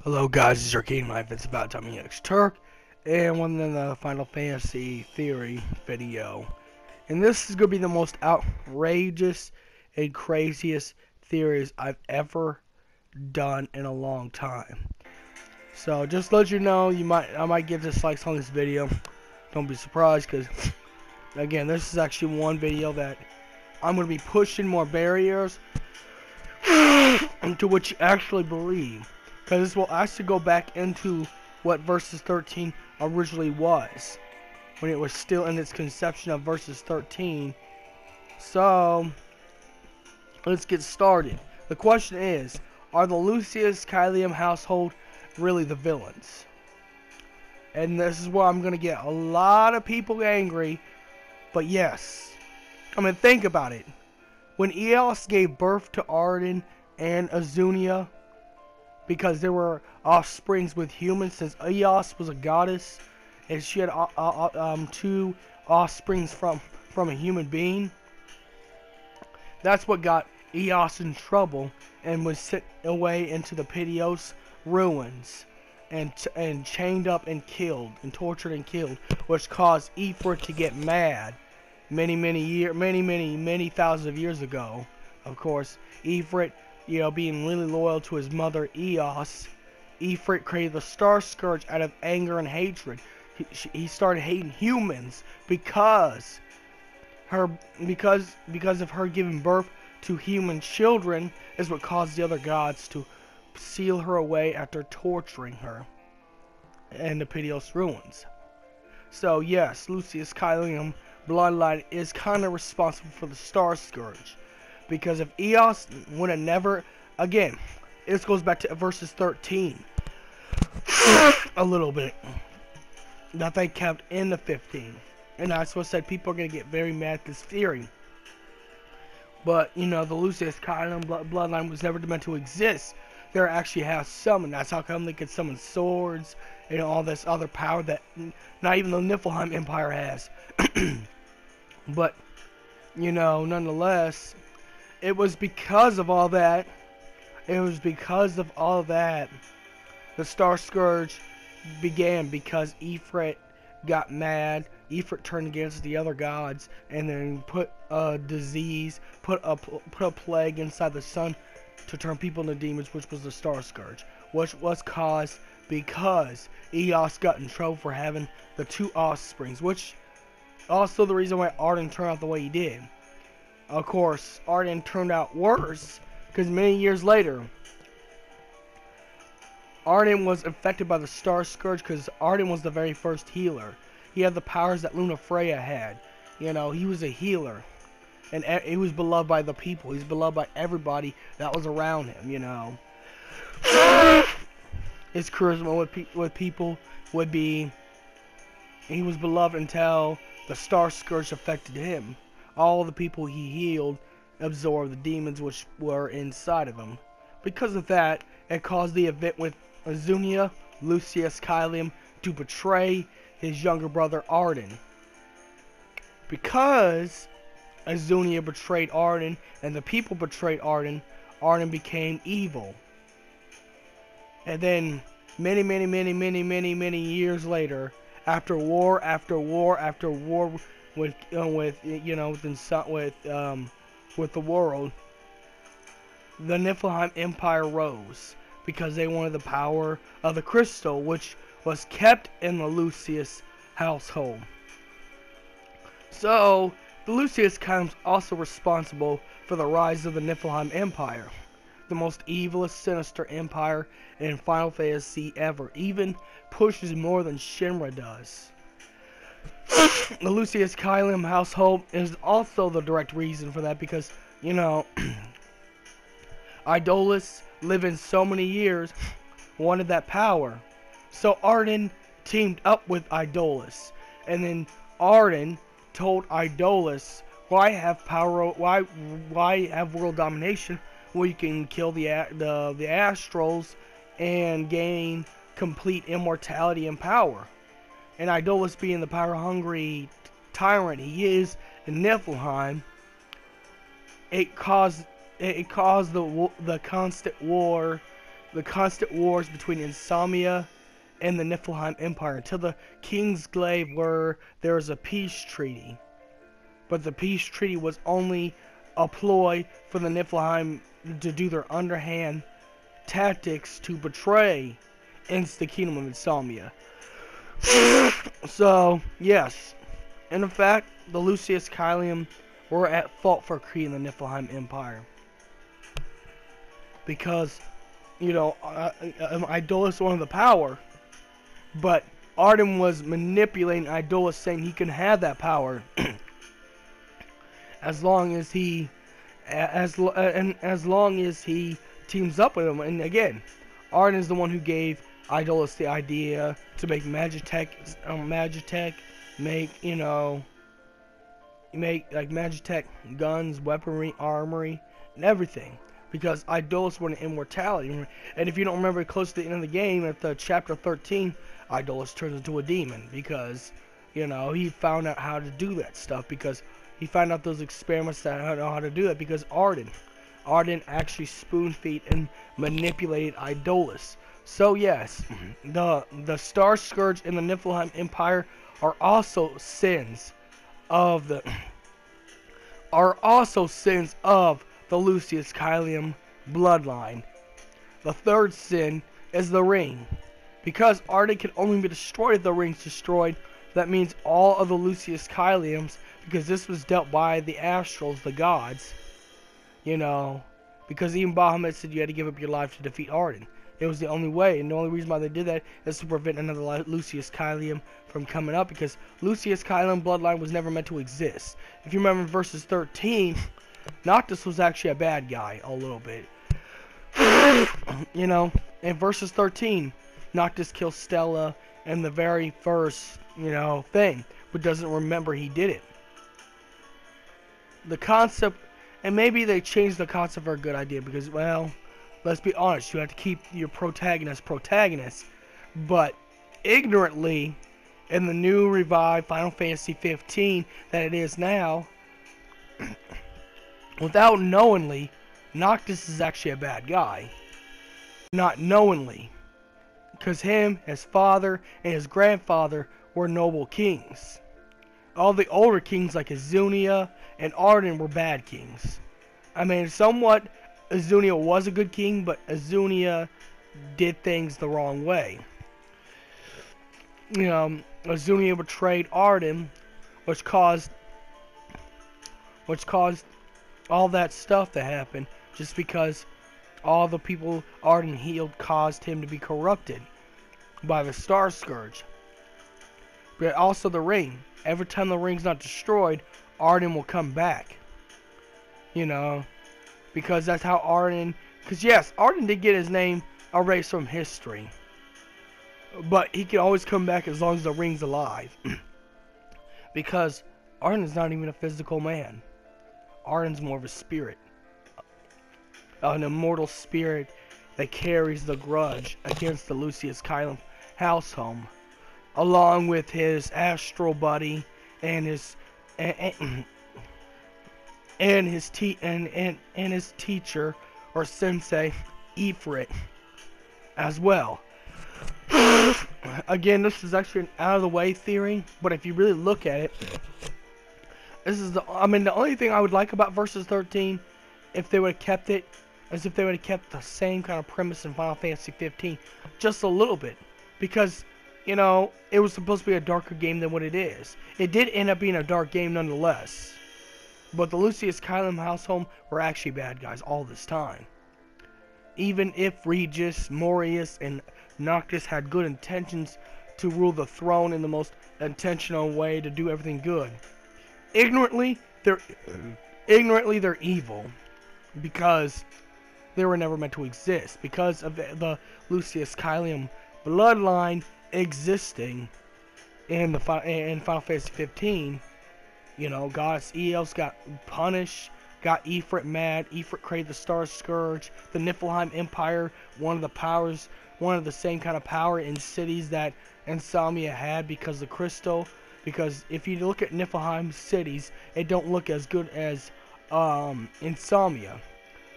Hello guys, it's your Game Life. It's about time X Turk, and one in the Final Fantasy Theory video. And this is going to be the most outrageous and craziest theories I've ever done in a long time. So just to let you know, I might give dislikes on this video. Don't be surprised, because again, this is actually one video that I'm going to be pushing more barriers into what you actually believe. Because this will actually go back into what Versus 13 originally was, when it was still in its conception of Versus 13. So, let's get started. The question is, are the Lucis Cealum household really the villains? And this is where I'm going to get a lot of people angry, but yes. I mean, think about it. When Eos gave birth to Arden and Azunia, because there were offsprings with humans, since Eos was a goddess and she had two offsprings from a human being. That's what got Eos in trouble and was sent away into the Piteous ruins and chained up and killed and tortured and killed, which caused Ifrit to get mad many thousands of years ago. Of course, Ifrit, being really loyal to his mother Eos, Ifrit created the Star Scourge out of anger and hatred. He started hating humans because of her giving birth to human children is what caused the other gods to seal her away after torturing her in the Piteous ruins. So yes, Lucis Cealum bloodline is kind of responsible for the Star Scourge. Because if Eos would have never, again, this goes back to Versus 13 a little bit, that they kept in the 15. And that's what I said, people are going to get very mad at this theory. But, the Lucis Cealum bloodline was never meant to exist. There actually has summon. That's how come they could summon swords and all this other power that not even the Niflheim Empire has. But, nonetheless, it was because of all that. The Star Scourge began, because Ifrit got mad. Ifrit turned against the other gods and then put a disease, put a plague inside the sun to turn people into demons, which was the Star Scourge, which was caused because Eos got in trouble for having the two offsprings, which also the reason why Arden turned out the way he did. Of course, Arden turned out worse, because many years later, Arden was affected by the Star Scourge, because Arden was the very first healer. He had the powers that Luna Freya had. He was a healer. And he was beloved by the people. He's beloved by everybody that was around him, His charisma with people would be... He was beloved until the Star Scourge affected him. All the people he healed absorbed the demons which were inside of him. Because of that, it caused the event with Azunia, Lucis Cealum, to betray his younger brother Arden. Because Azunia betrayed Arden and the people betrayed Arden, Arden became evil. And then many years later, after war with the world, the Niflheim Empire rose because they wanted the power of the crystal, which was kept in the Lucis household. So the Lucis Cealum is also responsible for the rise of the Niflheim Empire, the most evilest, sinister empire in Final Fantasy ever. Even pushes more than Shinra does. The Lucis Cealum household is also the direct reason for that, because, Idolus, living so many years, wanted that power. So Arden teamed up with Idolus, and then Arden told Idolus, why have power, why have world domination where you can kill the astrals and gain complete immortality and power? And Idolus, being the power-hungry tyrant he is in Niflheim, it caused the constant war the constant wars between Insomnia and the Niflheim Empire until the King's Glaive, where there was a peace treaty. But the peace treaty was only a ploy for the Niflheim to do their underhand tactics to betray the Kingdom of Insomnia. So, yes. And in fact, the Lucis Cealum were at fault for creating the Niflheim Empire. Because, you know, Idolus wanted the power, but Arden was manipulating Idolus, saying he can have that power as long as he teams up with him. And again, Arden is the one who gave Idolus the idea to make Magitech, make like Magitech guns, weaponry, armory, and everything. Because Idolus wanted immortality. And if you don't remember, close to the end of the game, at the chapter 13, Idolus turns into a demon. Because, you know, he found out how to do that stuff. Because he found out those experiments that know how to do that. Because Arden actually spoon-feed and manipulated Idolus. So yes, the Star Scourge and the Niflheim Empire are also sins of the Lucis Cealum bloodline. The third sin is the ring. Because Arden can only be destroyed if the ring's destroyed, that means all of the Lucis Cealums, because this was dealt by the Astrals, the gods, you know, because even Bahamut said you had to give up your life to defeat Arden. It was the only way, and the only reason why they did that is to prevent another Lucis Cealum from coming up, because Lucis Cealum bloodline was never meant to exist. If you remember verses 13, Noctis was actually a bad guy, a little bit. You know, in verses 13, Noctis kills Stella in the very first, you know, thing, but doesn't remember he did it. The concept, and maybe they changed the concept for a good idea, because, well, let's be honest, you have to keep your protagonist, but ignorantly, in the new revived Final Fantasy 15 that it is now, without knowingly, Noctis is actually a bad guy. Not knowingly. Because him, his father, and his grandfather were noble kings. All the older kings like Azunia and Arden were bad kings. I mean, somewhat, Azunia was a good king, but Azunia did things the wrong way. You know, Azunia betrayed Arden, which caused all that stuff to happen, just because all the people Arden healed caused him to be corrupted by the Star Scourge. But also the ring. Every time the ring's not destroyed, Arden will come back. You know, because that's how Arden... Because yes, Arden did get his name erased from history. But he can always come back as long as the ring's alive. Because Arden's not even a physical man. Arden's more of a spirit. An immortal spirit that carries the grudge against the Lucis Cealum household, along with his astral buddy and his teacher or sensei Ifrit as well. Again, this is actually an out of the way theory, but if you really look at it, this is the only thing I would like about Versus 13, if they would have kept it, is if they would have kept the same kind of premise in Final Fantasy 15, just a little bit, because, you know, it was supposed to be a darker game than what it is. It did end up being a dark game nonetheless, but the Lucis Cealum household were actually bad guys all this time. Even if Regis, Morius, and Noctis had good intentions to rule the throne in the most intentional way to do everything good, ignorantly they're evil, because they were never meant to exist, because of the Lucis Cealum bloodline existing in Final Fantasy 15. You know, Goddess Eos got punished, got Ifrit mad. Ifrit created the Star Scourge. The Niflheim Empire, one of the same kind of power in cities that Insomnia had because of the crystal. Because if you look at Niflheim cities, it don't look as good as Insomnia.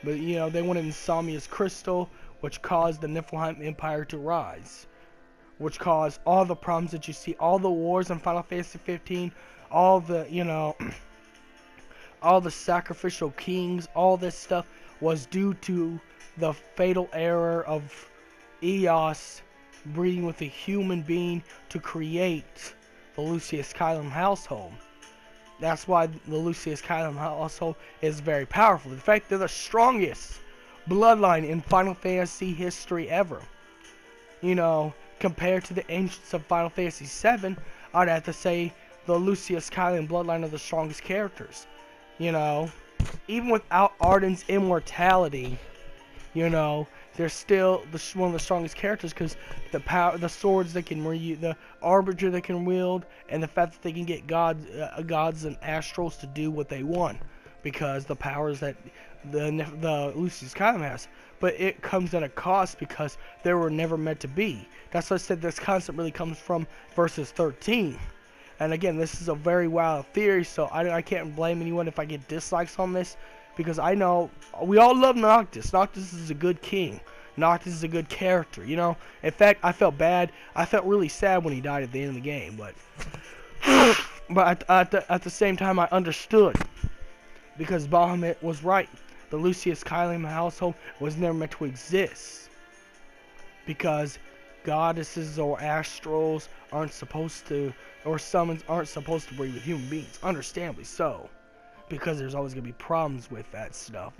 But, you know, they wanted Insomnia's crystal, which caused the Niflheim Empire to rise, which caused all the problems that you see, all the wars in Final Fantasy 15, all the, all the sacrificial kings, all this stuff was due to the fatal error of Eos breeding with a human being to create the Lucis Cealum household. That's why the Lucis Cealum household is very powerful. In fact, they're the strongest bloodline in Final Fantasy history ever. Compared to the ancients of Final Fantasy VII, I'd have to say the Lucis Cealum bloodline are the strongest characters. Even without Arden's immortality, they're still one of the strongest characters because the swords they can the arbiter they can wield, and the fact that they can get gods and astrals to do what they want, because the powers that the Lucis Cealum has. But it comes at a cost because they were never meant to be. That's why I said this concept really comes from Versus 13. And again, this is a very wild theory, so I can't blame anyone if I get dislikes on this, because I know we all love Noctis. Noctis is a good king. Noctis is a good character, In fact, I felt bad. I felt really sad when he died at the end of the game, but at the same time, I understood, because Bahamut was right. The Lucis Cealum household was never meant to exist, because goddesses or astrals aren't supposed to, or summons aren't supposed to breed with human beings. Understandably so, because there's always going to be problems with that stuff,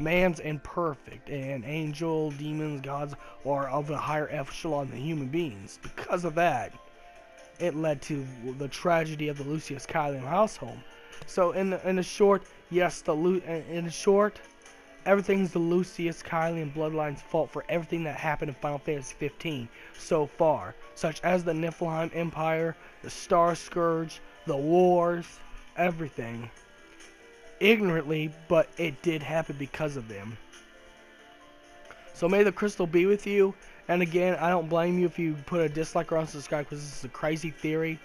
Man's imperfect, and angel, demons, gods are of a higher echelon than human beings. Because of that, it led to the tragedy of the Lucis Cealum household. So in the short, yes, everything's the Lucis Cealum bloodline's fault for everything that happened in Final Fantasy 15 so far, such as the Niflheim Empire, the Star Scourge, the wars, everything. Ignorantly, but it did happen because of them. So may the crystal be with you. And again, I don't blame you if you put a dislike or unsubscribe, because this is a crazy theory.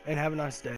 And have a nice day.